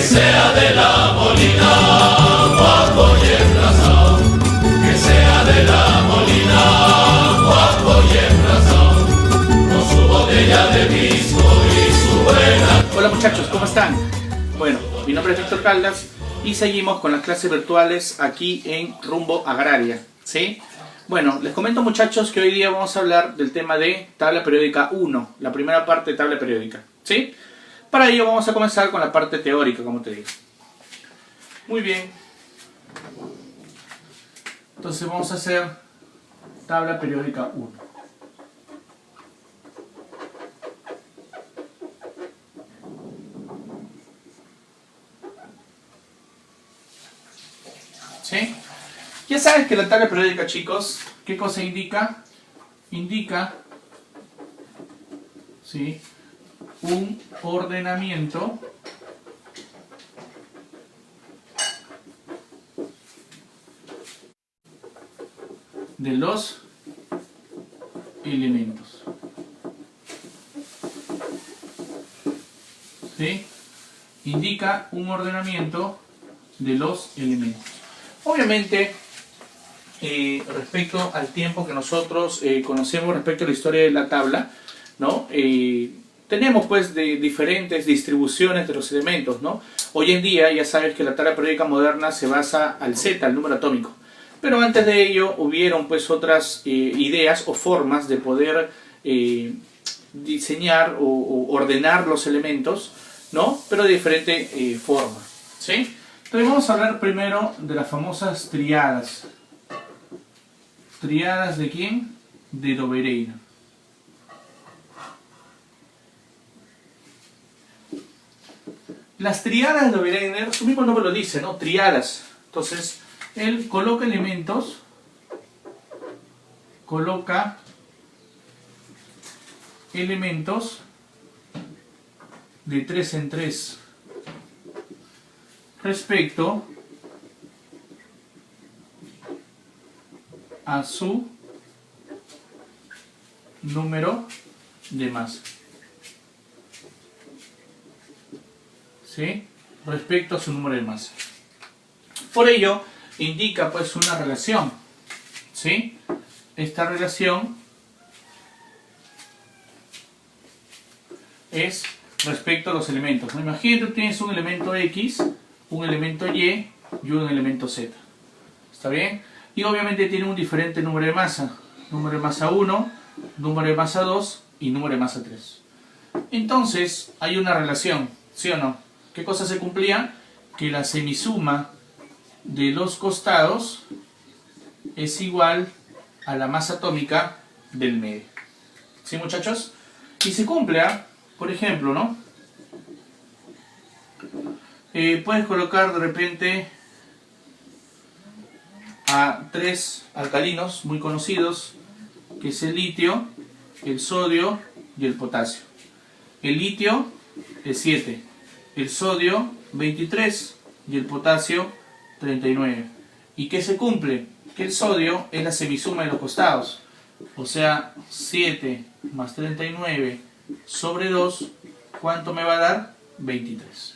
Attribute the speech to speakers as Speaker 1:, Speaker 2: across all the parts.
Speaker 1: sea de la Molina, guapo y emplazado. Que sea de la Molina, guapo y emplazado. Con su botella de pisco y su buena...
Speaker 2: Hola muchachos, ¿cómo están? Bueno, mi nombre es Víctor Caldas y seguimos con las clases virtuales aquí en Rumbo Agraria, ¿sí? Bueno, les comento muchachos que hoy día vamos a hablar del tema de tabla periódica 1, la primera parte de tabla periódica, ¿sí? Para ello vamos a comenzar con la parte teórica, como te digo. Muy bien. Entonces vamos a hacer tabla periódica 1. ¿Sí? Ya sabes que la tabla periódica, chicos, ¿qué cosa indica? Indica, ¿sí?, un ordenamiento de los elementos. ¿Sí? Indica un ordenamiento de los elementos. Obviamente, respecto al tiempo que nosotros conocemos respecto a la historia de la tabla, ¿no? Tenemos pues de diferentes distribuciones de los elementos, ¿no? Hoy en día ya sabes que la tabla periódica moderna se basa al Z, al número atómico. Pero antes de ello hubieron pues otras ideas o formas de poder diseñar o ordenar los elementos, ¿no? Pero de diferente forma, ¿sí? Entonces vamos a hablar primero de las famosas triadas. ¿Triadas de quién? De Dobereiner. Las triadas de Dobereiner, su mismo nombre lo dice, ¿no? Triadas. Entonces, él coloca elementos, de 3 en 3 respecto a su número de masa. ¿Sí? Respecto a su número de masa. Por ello, indica pues una relación. ¿Sí? Esta relación es respecto a los elementos. Imagínate que tienes un elemento X, un elemento Y y un elemento Z. ¿Está bien? Y obviamente tiene un diferente número de masa. Número de masa 1, número de masa 2 y número de masa 3. Entonces, hay una relación, ¿sí o no? ¿Qué cosa se cumplía? Que la semisuma de los costados es igual a la masa atómica del medio. ¿Sí, muchachos? Y se cumple, por ejemplo, ¿no? Puedes colocar de repente a 3 alcalinos muy conocidos, que es el litio, el sodio y el potasio. El litio es 7, el sodio 23 y el potasio 39. ¿Y qué se cumple? Que el sodio es la semisuma de los costados, o sea, 7 más 39 sobre 2, ¿cuánto me va a dar? 23.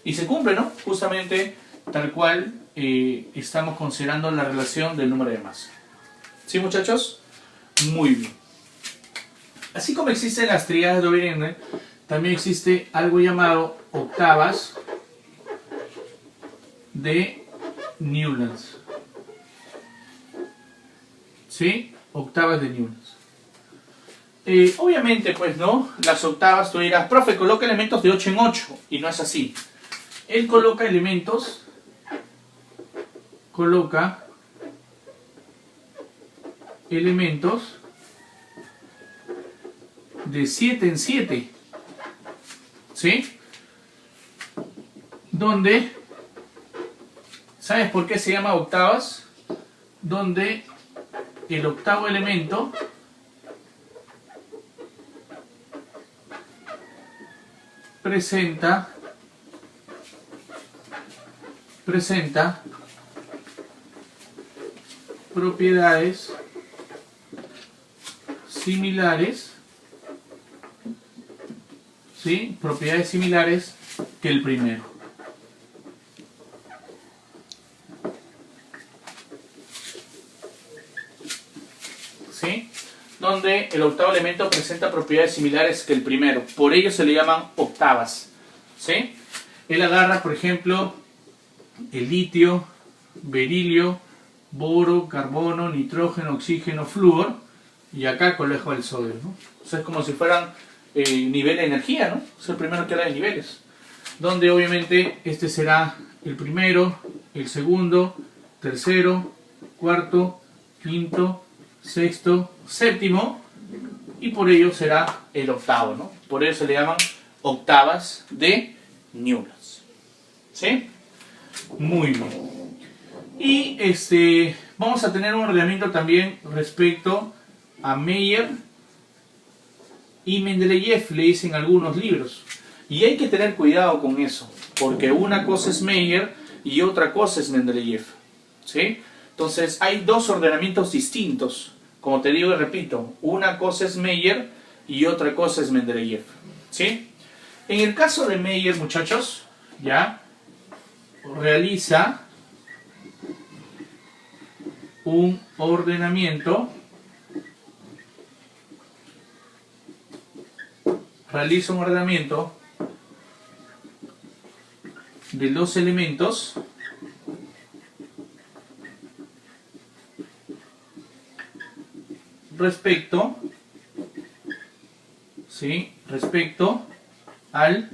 Speaker 2: Y se cumple, ¿no? Justamente tal cual estamos considerando la relación del número de masa. ¿Sí, muchachos? Muy bien. Así como existen las triadas de Dobereiner, también existe algo llamado octavas de Newlands. ¿Sí? Octavas de Newlands. Obviamente, pues, ¿no? Las octavas, tú dirás, profe, coloca elementos de 8 en 8. Y no es así. Él coloca elementos de 7 en 7. ¿Sí? Donde, ¿sabes por qué se llama octavas? Donde el octavo elemento presenta propiedades similares, ¿sí? Propiedades similares que el primero. donde el octavo elemento presenta propiedades similares que el primero. Por ello se le llaman octavas. ¿Sí? Él agarra, por ejemplo, el litio, berilio, boro, carbono, nitrógeno, oxígeno, flúor, y acá colegio el sodio, ¿no? O sea, es como si fueran nivel de energía, ¿no? Es el primero que habla de niveles. Donde obviamente este será el primero, el segundo, tercero, cuarto, quinto, sexto, séptimo, y por ello será el octavo, ¿no? Por ello se le llaman octavas de Newlands. ¿Sí? Muy bien. Y vamos a tener un ordenamiento también respecto a Meyer y Mendeleev, le dicen algunos libros. Y hay que tener cuidado con eso, porque una cosa es Meyer y otra cosa es Mendeleev. ¿Sí? Entonces hay dos ordenamientos distintos. Como te digo y repito, una cosa es Meyer y otra cosa es Mendeleev. ¿Sí? En el caso de Meyer, muchachos, ya realiza un ordenamiento, de los elementos respecto al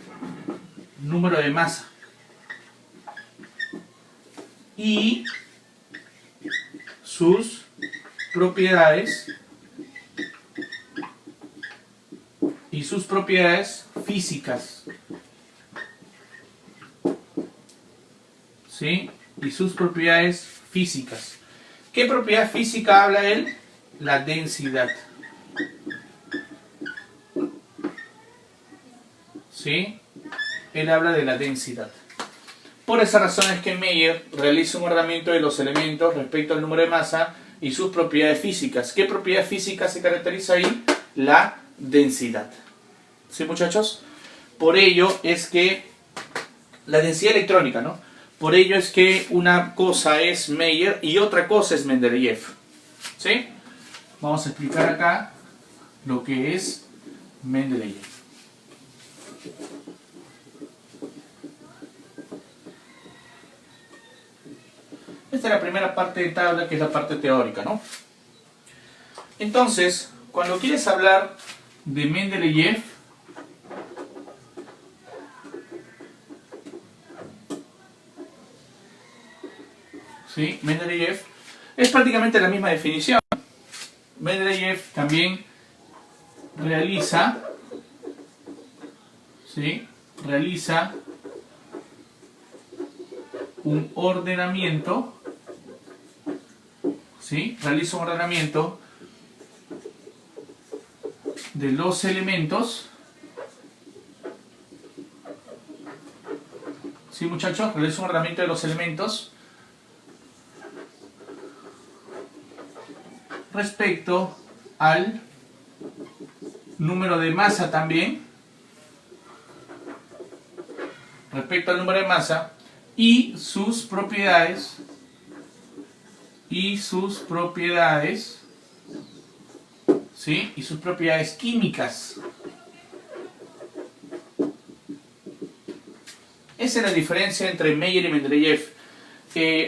Speaker 2: número de masa y sus propiedades físicas. ¿Sí? Y sus propiedades físicas. ¿Qué propiedad física habla él? La densidad. ¿Sí? Él habla de la densidad. Por esa razón es que Meyer realiza un ordenamiento de los elementos respecto al número de masa y sus propiedades físicas. ¿Qué propiedad física se caracteriza ahí? La densidad. ¿Sí, muchachos? Por ello es que la densidad electrónica, ¿no? Por ello es que una cosa es Meyer y otra cosa es Mendeleev. ¿Sí? Vamos a explicar acá lo que es Mendeleev. Esta es la primera parte de tabla, que es la parte teórica, ¿no? Entonces, cuando quieres hablar de Mendeleev, ¿sí? Mendeleev es prácticamente la misma definición. Mendeleev también realiza un ordenamiento, ¿sí? Realiza un ordenamiento de los elementos. ¿Sí, muchachos? Realiza un ordenamiento de los elementos respecto al número de masa también, y sus propiedades ¿sí? Y sus propiedades químicas. Esa es la diferencia entre Meyer y Mendeleev.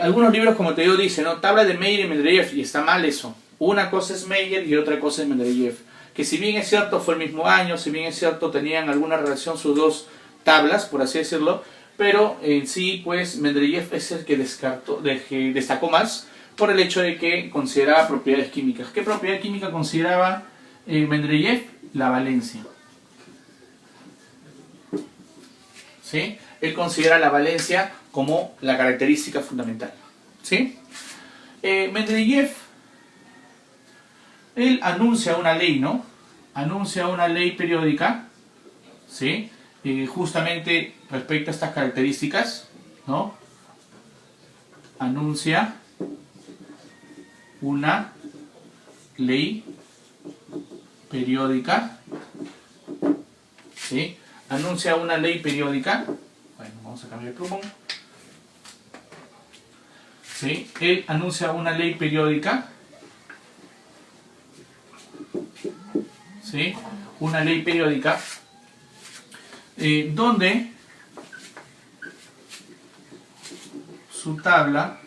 Speaker 2: Algunos libros, como te digo, dicen, ¿no? Tabla de Meyer y Mendeleev, y está mal eso. Una cosa es Meyer y otra cosa es Mendeleev. Que si bien es cierto, fue el mismo año, si bien es cierto, tenían alguna relación sus dos tablas, por así decirlo, pero en sí, pues, Mendeleev es el que destacó más por el hecho de que consideraba propiedades químicas. ¿Qué propiedad química consideraba Mendeleev? La valencia. ¿Sí? Él considera la valencia como la característica fundamental. ¿Sí? Mendeleev, él anuncia una ley, ¿no? Anuncia una ley periódica, ¿sí? Justamente respecto a estas características, ¿no? Anuncia una ley periódica, ¿sí? Anuncia una ley periódica. Bueno, vamos a cambiar el plumón. ¿Sí? Él anuncia una ley periódica ¿sí? Una ley periódica donde su tabla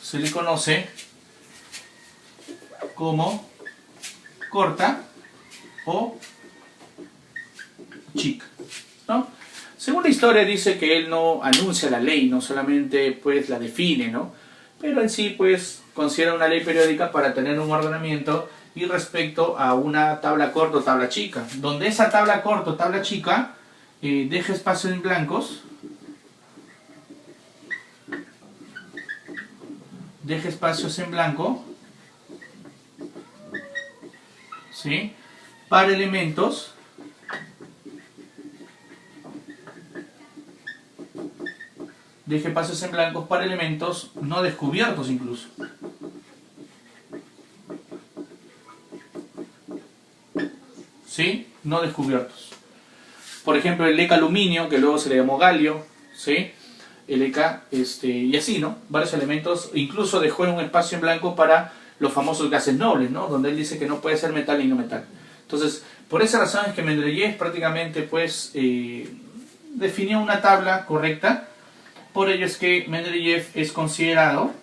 Speaker 2: se le conoce como corta o chica, ¿no? Según la historia dice que él no anuncia la ley, no solamente pues la define, ¿no? Pero en sí pues considera una ley periódica para tener un ordenamiento y respecto a una tabla corta o tabla chica, donde esa tabla corta o tabla chica deja espacios en blancos, deja espacios en blanco, ¿sí? Para elementos deje espacios en blancos para elementos no descubiertos incluso. ¿Sí? No descubiertos. Por ejemplo, el ECA aluminio, que luego se le llamó galio, ¿sí? El ECA, y así, ¿no? Varios elementos, incluso dejó en un espacio en blanco para los famosos gases nobles, ¿no? Donde él dice que no puede ser metal y no metal. Entonces, por esa razón es que Mendeleev prácticamente, pues, definió una tabla correcta. Por ello es que Mendeleev es considerado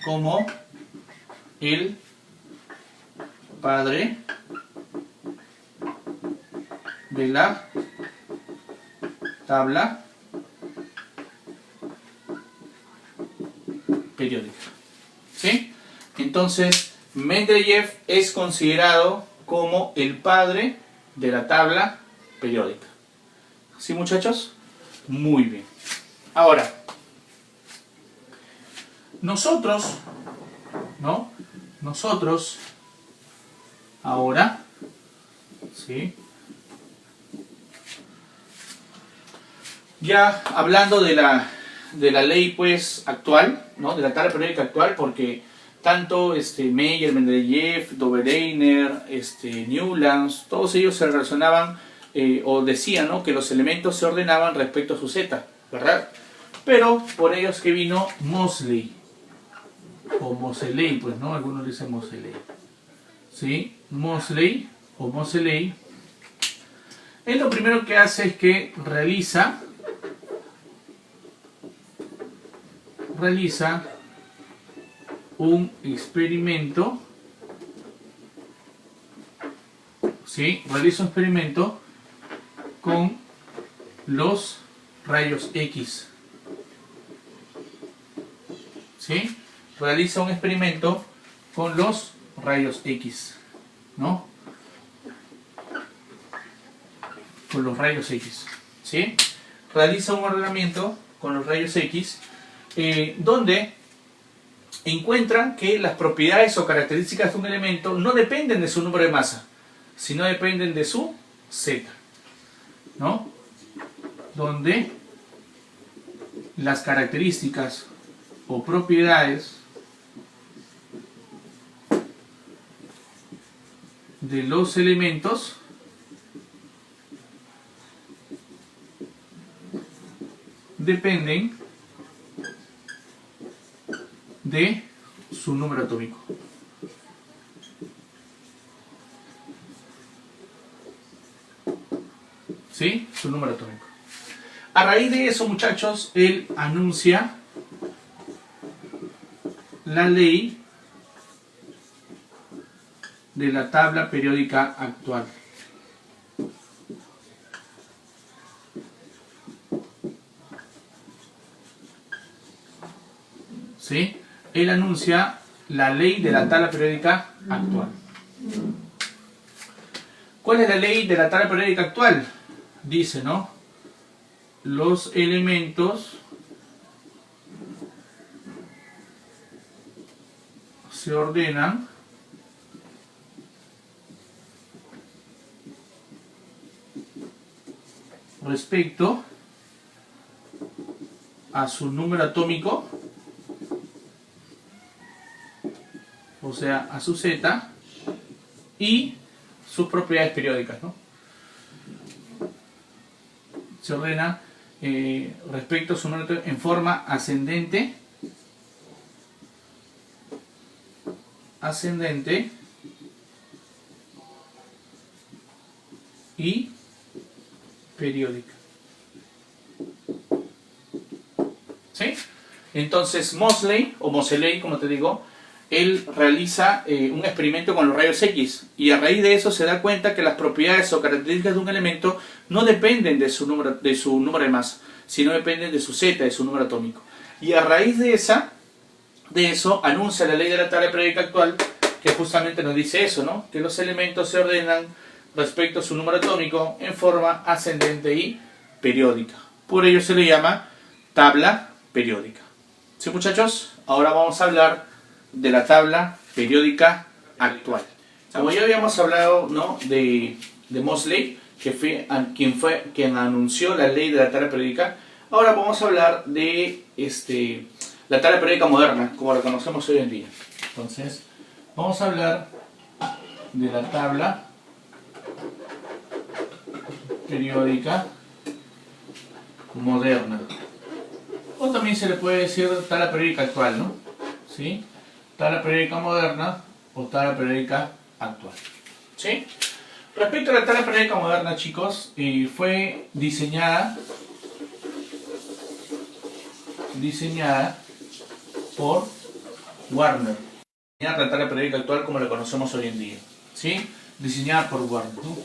Speaker 2: como el padre de la tabla periódica. ¿Sí? Entonces, Mendeleev es considerado como el padre de la tabla periódica. ¿Sí, muchachos? Muy bien. Ahora, nosotros, ¿no? Nosotros, ahora, ¿sí? Ya hablando de la ley, pues, actual, ¿no? De la tabla periódica actual, porque tanto Meyer, Mendeleev, Dobereiner, Newlands, todos ellos se relacionaban o decían, ¿no? Que los elementos se ordenaban respecto a su zeta, ¿verdad? Pero por ellos que vino Moseley, o Moseley, pues, ¿no? Algunos dicen Moseley, ¿sí? Moseley o Moseley, él lo primero que hace es que realiza un experimento, ¿sí? Realiza un experimento con los rayos X, ¿sí? Realiza un experimento con los rayos X, ¿no? Con los rayos X, ¿sí? Realiza un ordenamiento con los rayos X donde encuentran que las propiedades o características de un elemento no dependen de su número de masa, sino dependen de su zeta, ¿no? Donde las características o propiedades de los elementos dependen de su número atómico. ¿Sí? Su número atómico. A raíz de eso, muchachos, él anuncia la ley de la tabla periódica actual. ¿Sí? Él anuncia la ley de la tabla periódica actual. ¿Cuál es la ley de la tabla periódica actual? Dice, ¿no? Los elementos se ordenan respecto a su número atómico, o sea, a su zeta, y sus propiedades periódicas, ¿no? se ordena respecto a su número en forma ascendente, y periódica. ¿Sí? Entonces Moseley, o Moseley como te digo, él realiza un experimento con los rayos X y a raíz de eso se da cuenta que las propiedades o características de un elemento no dependen de su número de masa, sino dependen de su Z, de su número atómico. Y a raíz de eso anuncia la ley de la tabla periódica actual, que justamente nos dice eso, ¿no? Que los elementos se ordenan respecto a su número atómico en forma ascendente y periódica. Por ello se le llama tabla periódica. ¿Sí, muchachos? Ahora vamos a hablar de la tabla periódica actual. Como ya habíamos hablado, ¿no?, de Moseley, que fue quien anunció la ley de la tabla periódica, ahora vamos a hablar de la tabla periódica moderna, como la conocemos hoy en día. Entonces, vamos a hablar de la tabla periódica moderna. O también se le puede decir tabla periódica actual, ¿no? ¿Sí? Tabla periódica moderna o tabla periódica actual. ¿Sí? Respecto a la tabla periódica moderna, chicos, fue diseñada por Warner. La tabla periódica actual como la conocemos hoy en día. ¿Sí? Diseñada por Warner, ¿no?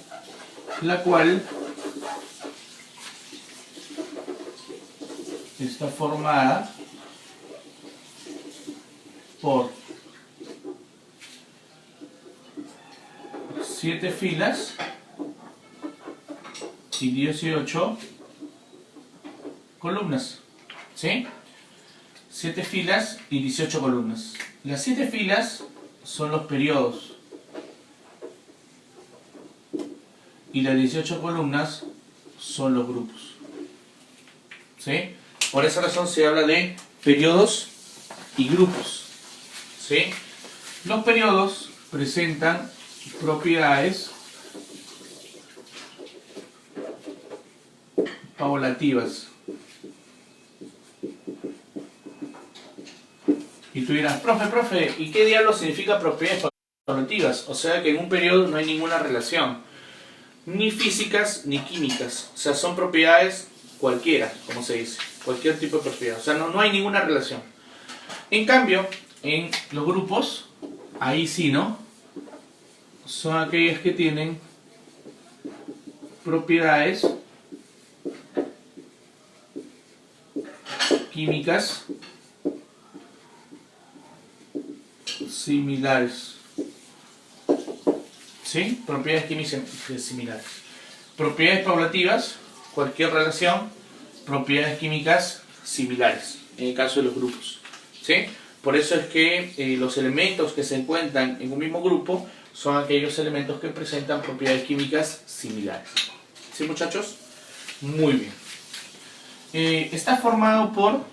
Speaker 2: La cual está formada por 7 filas y 18 columnas. ¿Sí? 7 filas y 18 columnas. Las 7 filas son los periodos y las 18 columnas son los grupos. ¿Sí? Por esa razón se habla de periodos y grupos. ¿Sí? Los periodos presentan propiedades paulativas. Y tú dirás, profe, ¿y qué diablos significa propiedades paulativas? O sea que en un periodo no hay ninguna relación, ni físicas ni químicas. O sea, son propiedades cualquiera, como se dice, cualquier tipo de propiedad. O sea, no hay ninguna relación. En cambio, en los grupos, ahí sí, ¿no? Son aquellas que tienen propiedades químicas similares. ¿Sí? Propiedades químicas similares. Propiedades paulativas, cualquier relación. Propiedades químicas similares, en el caso de los grupos. ¿Sí? Por eso es que los elementos que se encuentran en un mismo grupo son aquellos elementos que presentan propiedades químicas similares. ¿Sí, muchachos? Muy bien. Está formado por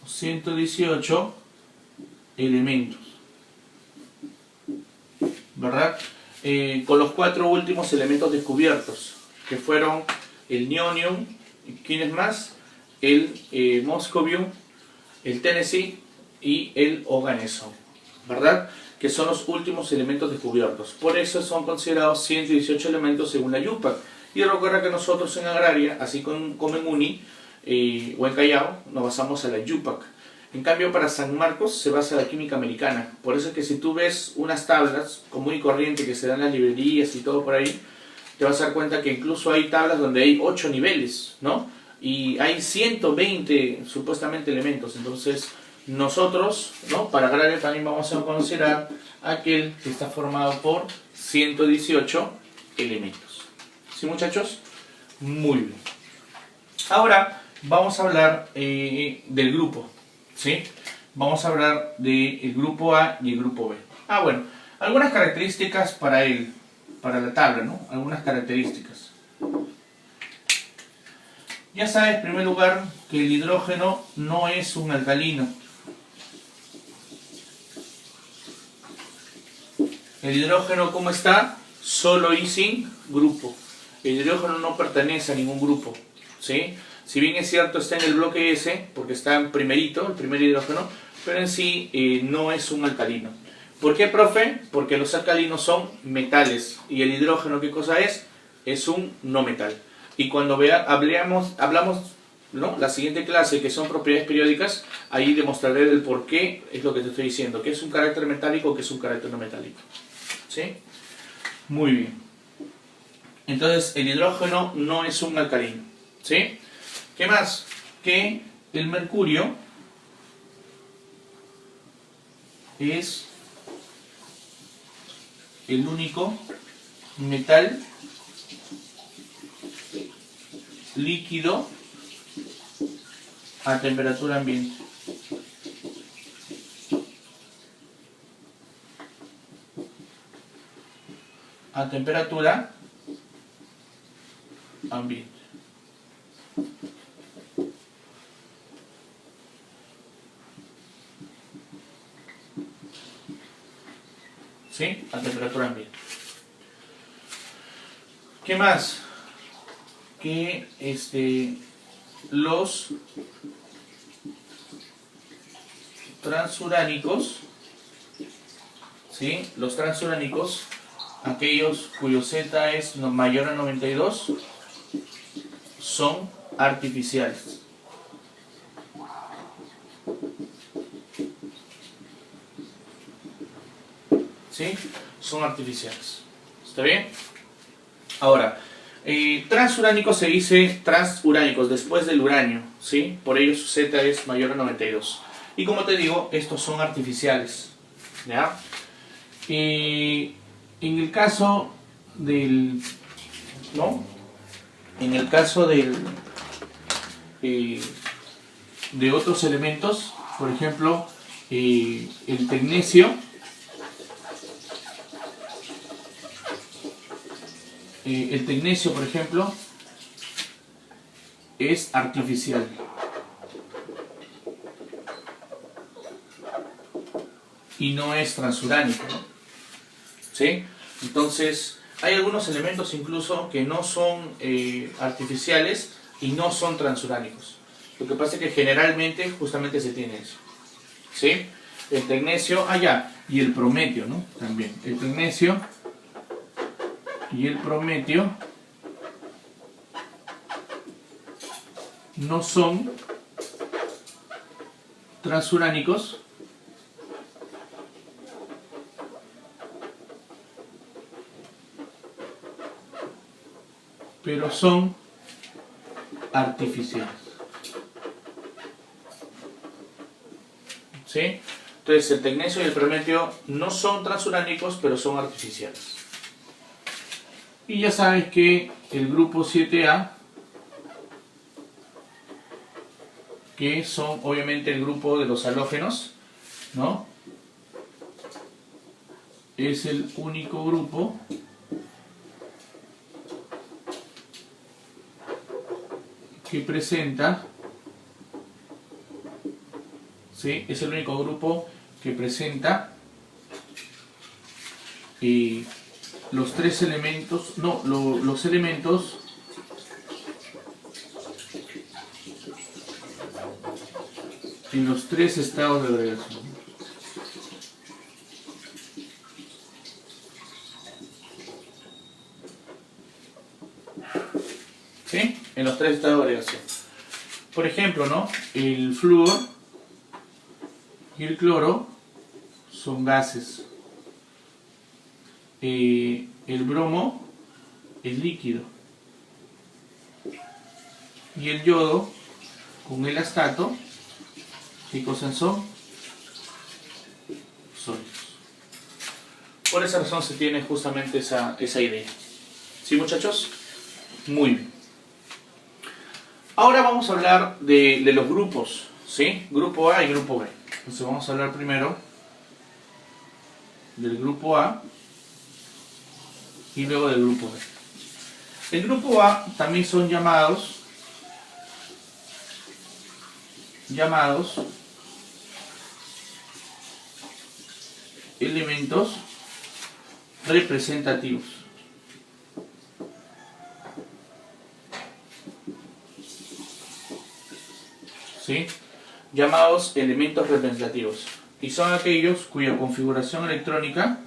Speaker 2: 118 elementos, ¿verdad? Con los 4 últimos elementos descubiertos, que fueron el neonium, ¿quién es más? El moscovium, el Tennessee y el oganesson, ¿verdad? Que son los últimos elementos descubiertos. Por eso son considerados 118 elementos según la YUPAC. Y recuerda que nosotros en Agraria, así como en UNI o en Callao, nos basamos a la YUPAC. En cambio, para San Marcos se basa en la química americana. Por eso es que si tú ves unas tablas común y corriente que se dan en las librerías y todo por ahí, te vas a dar cuenta que incluso hay tablas donde hay 8 niveles, ¿no? Y hay 120 supuestamente elementos. Entonces, nosotros, ¿no?, para Agraria también vamos a considerar aquel que está formado por 118 elementos. ¿Sí, muchachos? Muy bien. Ahora vamos a hablar del grupo. ¿Sí? Vamos a hablar del grupo A y el grupo B. Bueno, algunas características para la tabla, ¿no? Algunas características. Ya sabes, en primer lugar, que el hidrógeno no es un alcalino. El hidrógeno, ¿cómo está? Solo y sin grupo. El hidrógeno no pertenece a ningún grupo, ¿sí? Si bien es cierto, está en el bloque S, porque está en primerito, el primer hidrógeno, pero en sí no es un alcalino. ¿Por qué, profe? Porque los alcalinos son metales. ¿Y el hidrógeno qué cosa es? Es un no metal. Y cuando hablamos, ¿no?, la siguiente clase, que son propiedades periódicas, ahí demostraré el por qué es lo que te estoy diciendo, que es un carácter metálico, que es un carácter no metálico. ¿Sí? Muy bien. Entonces, el hidrógeno no es un alcalino. ¿Sí? ¿Qué más? Que el mercurio es el único metal líquido a temperatura ambiente. A temperatura ambiente. ¿Sí? A temperatura ambiente. ¿Qué más? Que los transuránicos, ¿sí?, los transuránicos, aquellos cuyo Z es mayor a 92, son artificiales. ¿Sí? Son artificiales. ¿Está bien? Ahora, transuránicos se dice transuránicos después del uranio, ¿sí? Por ello su Z es mayor a 92. Y como te digo, estos son artificiales, ¿ya? En el caso del, ¿no?, en el caso del de otros elementos, por ejemplo, el tecnecio, por ejemplo, es artificial. Y no es transuránico, ¿no? ¿Sí? Entonces, hay algunos elementos incluso que no son artificiales y no son transuránicos. Lo que pasa es que generalmente justamente se tiene eso. ¿Sí? El tecnecio, y el prometio, ¿no? También. El tecnecio y el prometio no son transuránicos, pero son artificiales. ¿Sí? Entonces el tecnecio y el prometio no son transuránicos, pero son artificiales. Y ya sabes que el grupo 7A, que son obviamente el grupo de los halógenos, ¿no?, es el único grupo que presenta, ¿sí?, es el único grupo que presenta los tres elementos, los elementos en los tres estados de agregación. ¿Sí? En los tres estados de agregación. Por ejemplo, ¿no?, el flúor y el cloro son gases. El bromo es líquido. Y el yodo con el astato, ¿qué cosas son? Sólidos. Por esa razón se tiene justamente esa idea. ¿Sí, muchachos? Muy bien. Ahora vamos a hablar de los grupos, ¿sí? Grupo A y grupo B. Entonces vamos a hablar primero del grupo A y luego del grupo B. El grupo A también son llamados elementos representativos. ¿Sí? Llamados elementos representativos. Y son aquellos cuya configuración electrónica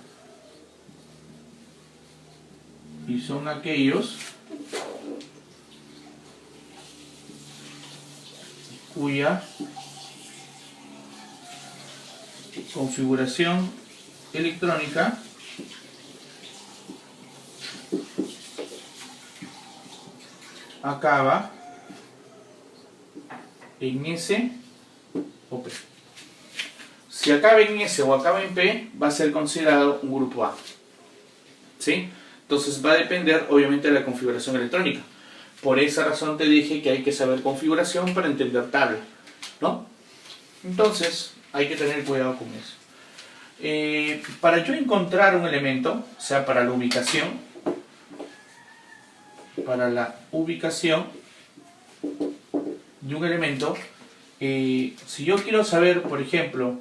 Speaker 2: cuya configuración electrónica acaba en S o P. Si acaba en S o acaba en P, va a ser considerado un grupo A. ¿Sí? Entonces va a depender obviamente de la configuración electrónica. Por esa razón te dije que hay que saber configuración para entender tabla, ¿no? Entonces hay que tener cuidado con eso. Para yo encontrar un elemento, o sea, para la ubicación de un elemento, si yo quiero saber, por ejemplo,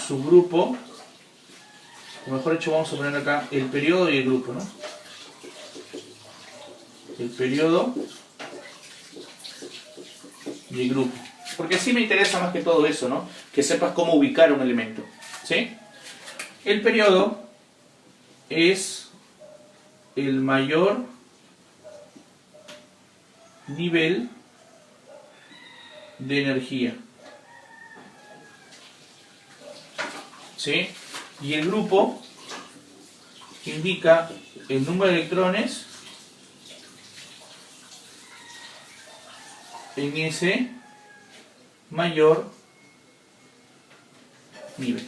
Speaker 2: su grupo, o mejor dicho, vamos a poner acá el periodo y el grupo, ¿no? El periodo y el grupo. Porque sí me interesa más que todo eso, ¿no? Que sepas cómo ubicar un elemento, ¿sí? El periodo es el mayor nivel de energía, ¿sí? Y el grupo indica el número de electrones en ese mayor nivel,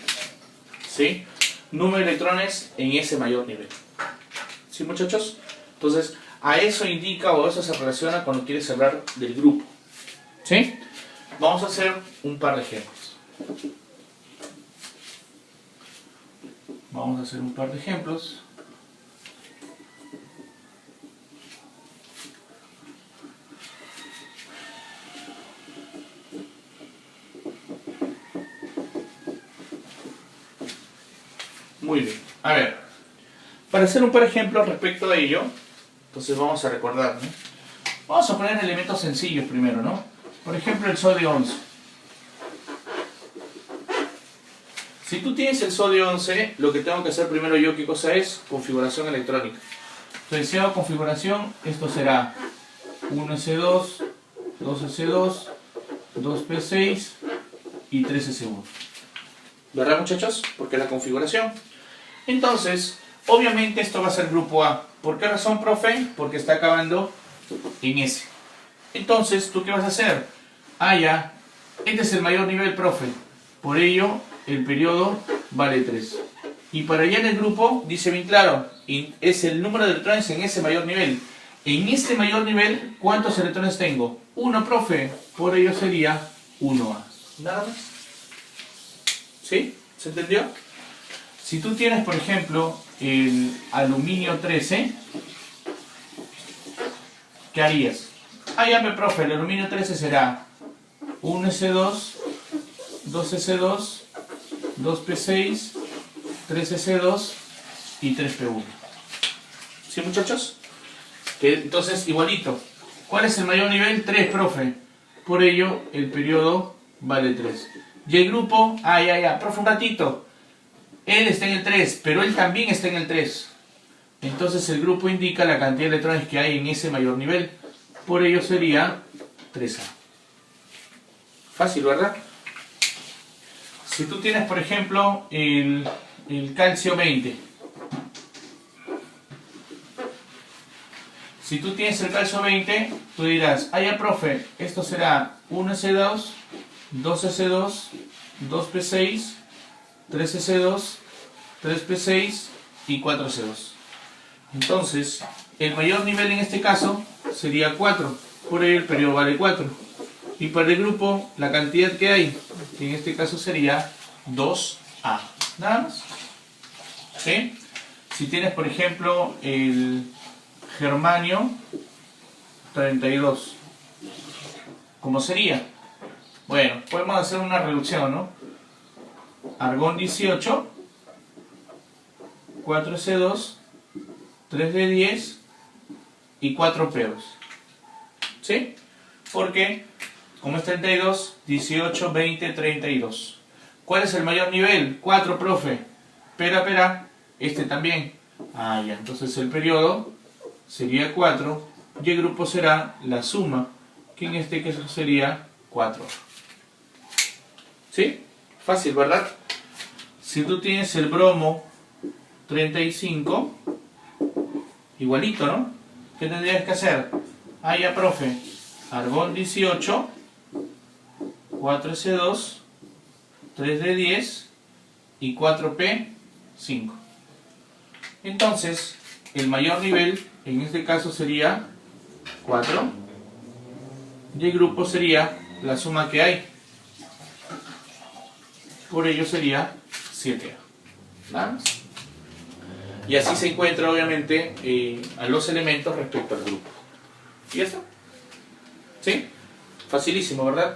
Speaker 2: ¿sí? Número de electrones en ese mayor nivel. ¿Sí, muchachos? Entonces, a eso indica o eso se relaciona cuando quieres hablar del grupo, ¿sí? Vamos a hacer un par de ejemplos. Muy bien. A ver, para hacer un par de ejemplos respecto a ello, entonces vamos a recordar, ¿no? Vamos a poner elementos sencillos primero, ¿no? Por ejemplo, el sodio 11. Si tú tienes el sodio 11, lo que tengo que hacer primero yo, ¿qué cosa es? Configuración electrónica. Entonces, si hago configuración, esto será 1S2, 2S2, 2P6 y 3S1. ¿Verdad, muchachos? Porque es la configuración. Entonces, obviamente esto va a ser grupo A. ¿Por qué razón, profe? Porque está acabando en S. Entonces, ¿tú qué vas a hacer? Ya, este es el mayor nivel, profe. Por ello, el periodo vale 3. Y para allá en el grupo, dice bien claro, es el número de electrones en ese mayor nivel. En este mayor nivel, ¿cuántos electrones tengo? 1, profe. Por ello sería 1A. Nada más. ¿Sí? ¿Se entendió? Si tú tienes, por ejemplo, el aluminio 13, ¿qué harías? Ya, profe, el aluminio 13 será 1S2, 2S2, 2P6, 3S2 y 3P1. ¿Sí, muchachos? Entonces, igualito. ¿Cuál es el mayor nivel? 3, profe. Por ello, el periodo vale 3. Y el grupo, profe, un ratito. Él está en el 3, pero él también está en el 3. Entonces el grupo indica la cantidad de electrones que hay en ese mayor nivel. Por ello sería 3A. Fácil, ¿verdad? Si tú tienes, por ejemplo, el calcio 20. Si tú tienes el calcio 20, tú dirás, profe, esto será 1S2, 2S2, 2P6, 3S2, 3P6 y 4S2. Entonces, el mayor nivel en este caso sería 4, por ello el periodo vale 4. Y para el grupo, la cantidad que hay, que en este caso sería 2A. Nada más. ¿Sí? Si tienes, por ejemplo, el germanio 32, ¿cómo sería? Bueno, podemos hacer una reducción, ¿no? Argón 18 4S2, 3D10 y 4P2. ¿Sí? Porque, como es 32, 18, 20, 32. ¿Cuál es el mayor nivel? 4, profe. Espera. Este también. Ah, ya. Entonces el periodo sería 4 y el grupo será la suma, que en este caso sería 4. ¿Sí? Fácil, ¿verdad? Si tú tienes el bromo 35, igualito, ¿no? ¿Qué tendrías que hacer? Ah, ya, profe. Argón 18, 4S2, 3D10 y 4P5. Entonces, el mayor nivel en este caso sería 4 y el grupo sería la suma que hay. Por ello sería 7A. ¿Nada más? Y así se encuentra obviamente a los elementos respecto al grupo. ¿Y ya está? ¿Sí? Facilísimo, ¿verdad?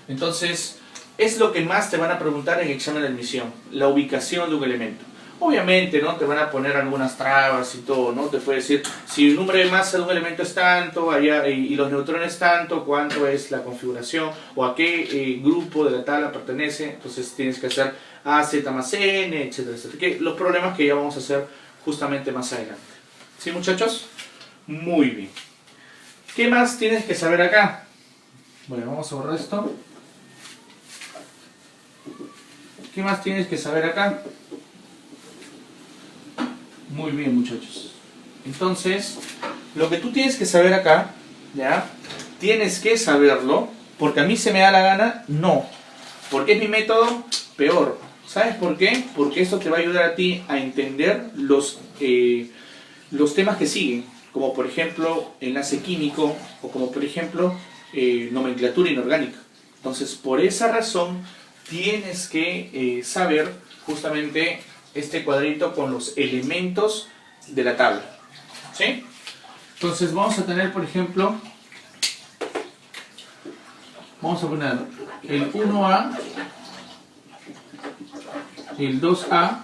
Speaker 2: Entonces, es lo que más te van a preguntar en examen de admisión, la ubicación de un elemento. Obviamente, ¿no? Te van a poner algunas trabas y todo, ¿no? Te puede decir, si el número de masa de un elemento es tanto, allá, y los neutrones tanto, cuánto es la configuración, o a qué grupo de la tabla pertenece. Entonces tienes que hacer A, Z más N, etcétera, etcétera. Que los problemas que ya vamos a hacer justamente más adelante. ¿Sí, muchachos? Muy bien. ¿Qué más tienes que saber acá? Bueno, vamos a borrar esto. ¿Qué más tienes que saber acá? Muy bien, muchachos. Entonces, lo que tú tienes que saber acá, ¿ya? Tienes que saberlo, porque a mí se me da la gana, no. Porque es mi método, peor. ¿Sabes por qué? Porque esto te va a ayudar a ti a entender los temas que siguen, como por ejemplo enlace químico, o como por ejemplo nomenclatura inorgánica. Entonces, por esa razón, tienes que saber justamente este cuadrito con los elementos de la tabla. ¿Sí? Entonces vamos a tener, por ejemplo, vamos a poner el 1A, el 2A,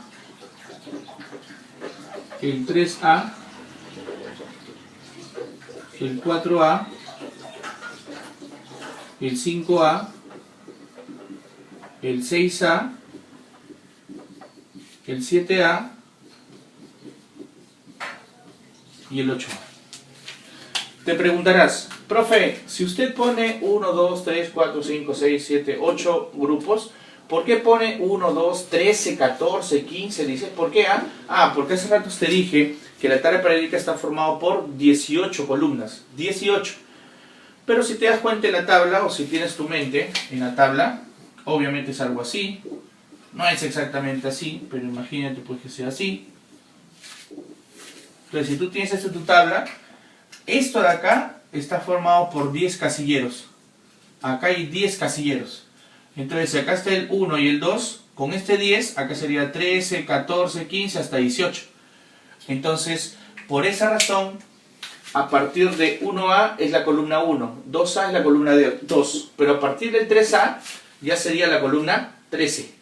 Speaker 2: el 3A, el 4A, el 5A, el 6A, el 7A y el 8A. Te preguntarás, profe, si usted pone 1, 2, 3, 4, 5, 6, 7, 8 grupos, ¿por qué pone 1, 2, 13, 14, 15, 16? ¿Por qué A? Ah, porque hace rato te dije que la tabla periódica está formada por 18 columnas. 18. Pero si te das cuenta en la tabla, o si tienes tu mente en la tabla, obviamente es algo así. No es exactamente así, pero imagínate pues que sea así. Entonces, si tú tienes esto en tu tabla, esto de acá está formado por 10 casilleros. Acá hay 10 casilleros. Entonces, si acá está el 1 y el 2, con este 10, acá sería 13, 14, 15, hasta 18. Entonces, por esa razón, a partir de 1A es la columna 1, 2A es la columna 2, pero a partir del 3A ya sería la columna 13.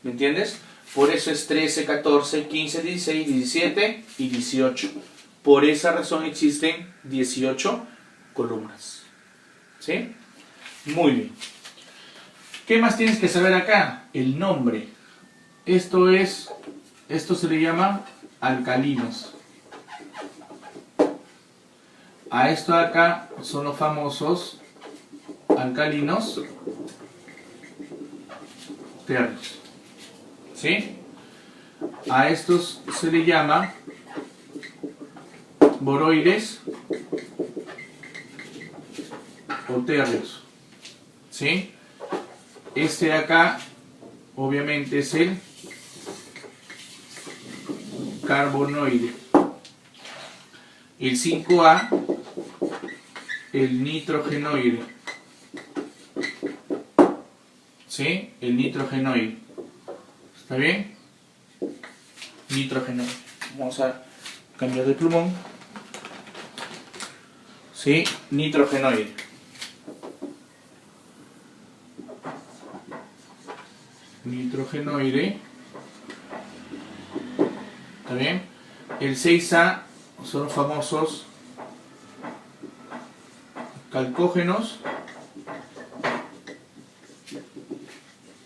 Speaker 2: ¿Me entiendes? Por eso es 13, 14, 15, 16, 17 y 18. Por esa razón existen 18 columnas. ¿Sí? Muy bien. ¿Qué más tienes que saber acá? El nombre. Esto se le llama alcalinos. A esto de acá son los famosos alcalinos tercios. ¿Sí? A estos se le llama boroides o tercios. ¿Sí? Este de acá obviamente es el carbonoide. El 5A, el nitrogenoide. ¿Sí? El nitrogenoide. ¿Está bien? Nitrogenoide. Vamos a cambiar de plumón. ¿Sí? Nitrogenoide. Nitrogenoide. ¿Está bien? El 6A son los famosos calcógenos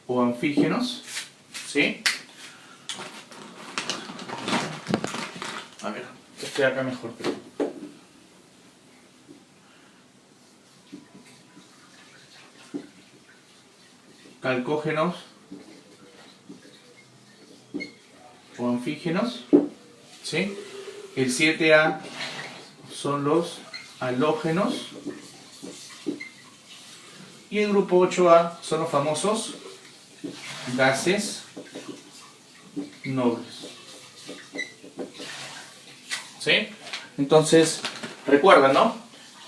Speaker 2: o anfígenos, ¿sí? A ver, estoy acá mejor, creo. Calcógenos o anfígenos, ¿sí? El 7A son los halógenos y el grupo 8A son los famosos gases nobles, ¿sí? Entonces, recuerda, ¿no?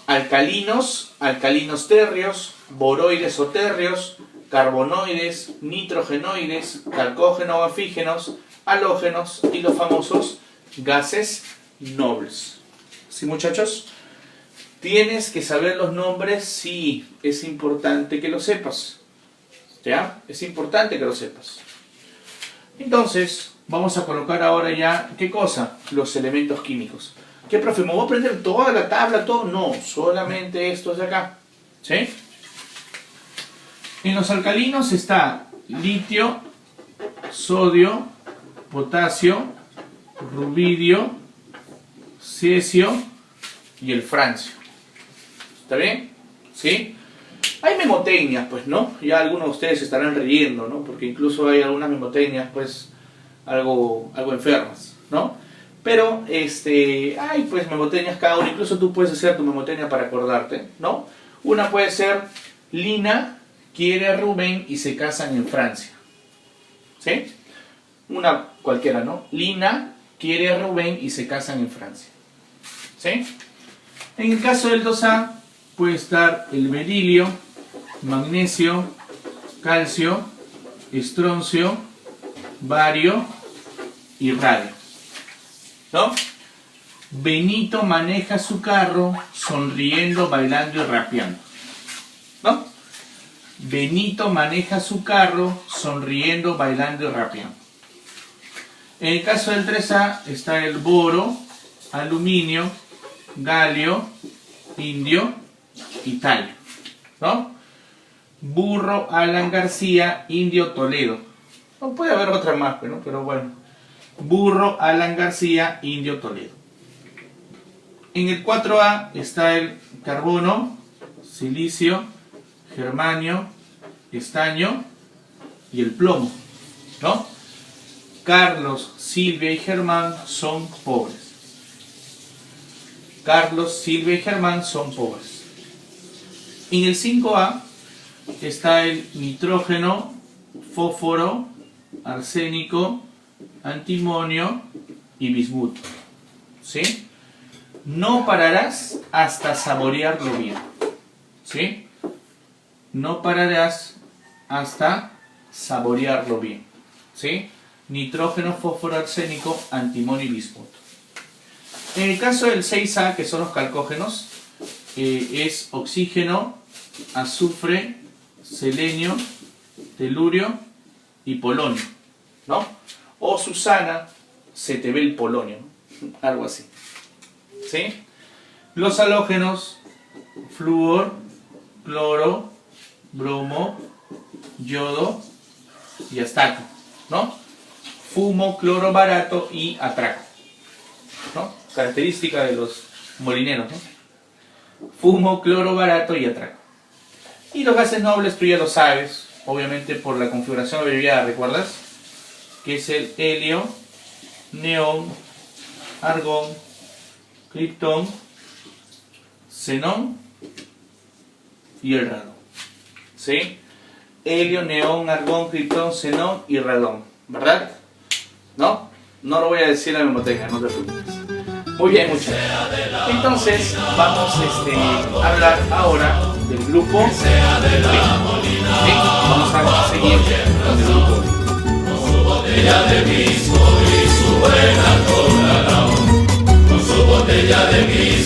Speaker 2: Alcalinos, alcalinos térreos, boroides o térreos, carbonoides, nitrogenoides, calcógenos o anfígenos, halógenos y los famosos gases nobles. ¿Sí, muchachos? ¿Tienes que saber los nombres? Sí, es importante que lo sepas. ¿Ya? Es importante que lo sepas. Entonces, vamos a colocar ahora ya, ¿qué cosa? Los elementos químicos. ¿Qué, profe? ¿Me voy a aprender toda la tabla, todo? No, solamente estos de acá. ¿Sí? En los alcalinos está litio, sodio, potasio, rubidio, cesio y el francio. ¿Está bien? ¿Sí? Hay memotecnias, pues, ¿no? Ya algunos de ustedes se estarán riendo, ¿no? Porque incluso hay algunas memotecnias, pues, algo enfermas, ¿no? Pero, hay, pues, memotecnias cada uno. Incluso tú puedes hacer tu memotecnia para acordarte, ¿no? Una puede ser: Lina quiere a Rubén y se casan en Francia. ¿Sí? Una cualquiera, ¿no? Lina quiere a Rubén y se casan en Francia. ¿Sí? En el caso del 2A puede estar el berilio, magnesio, calcio, estroncio, bario y radio. ¿No? Benito maneja su carro sonriendo, bailando y rapeando. ¿No? Benito maneja su carro sonriendo, bailando y rapeando. En el caso del 3A está el boro, aluminio, galio, indio y talio, ¿no? Burro, Alan García, indio, Toledo. No puede haber otra más, ¿no? Pero bueno. Burro, Alan García, indio, Toledo. En el 4A está el carbono, silicio, germanio, estaño y el plomo, ¿no? Carlos, Silvia y Germán son pobres. Carlos, Silvia y Germán son pobres. En el 5A está el nitrógeno, fósforo, arsénico, antimonio y bismuto. ¿Sí? No pararás hasta saborearlo bien. ¿Sí? No pararás hasta saborearlo bien. ¿Sí? Nitrógeno, fósforo, arsénico, antimonio y bismuto. En el caso del 6A, que son los calcógenos, es oxígeno, azufre, selenio, telurio y polonio, ¿no? O Susana, se te ve el polonio, ¿no? Algo así. ¿Sí? Los halógenos: flúor, cloro, bromo, yodo y astaco, ¿no? Fumo, cloro barato y atraco, ¿no? Característica de los molineros, ¿no? Fumo, cloro barato y atraco. Y los gases nobles tú ya lo sabes, obviamente por la configuración abreviada, ¿recuerdas? Que es el helio, neón, argón, criptón, xenón y el radón. ¿Sí? Helio, neón, argón, criptón, xenón y radón, ¿verdad? ¿No? No lo voy a decir a la memotecnia, no te preocupes. Muy bien, muchachos. Entonces, vamos a hablar ahora del grupo. ¿Sí? Vamos a seguir con el grupo.
Speaker 1: Con su botella de pisco y su buena cola, con su botella de pisco.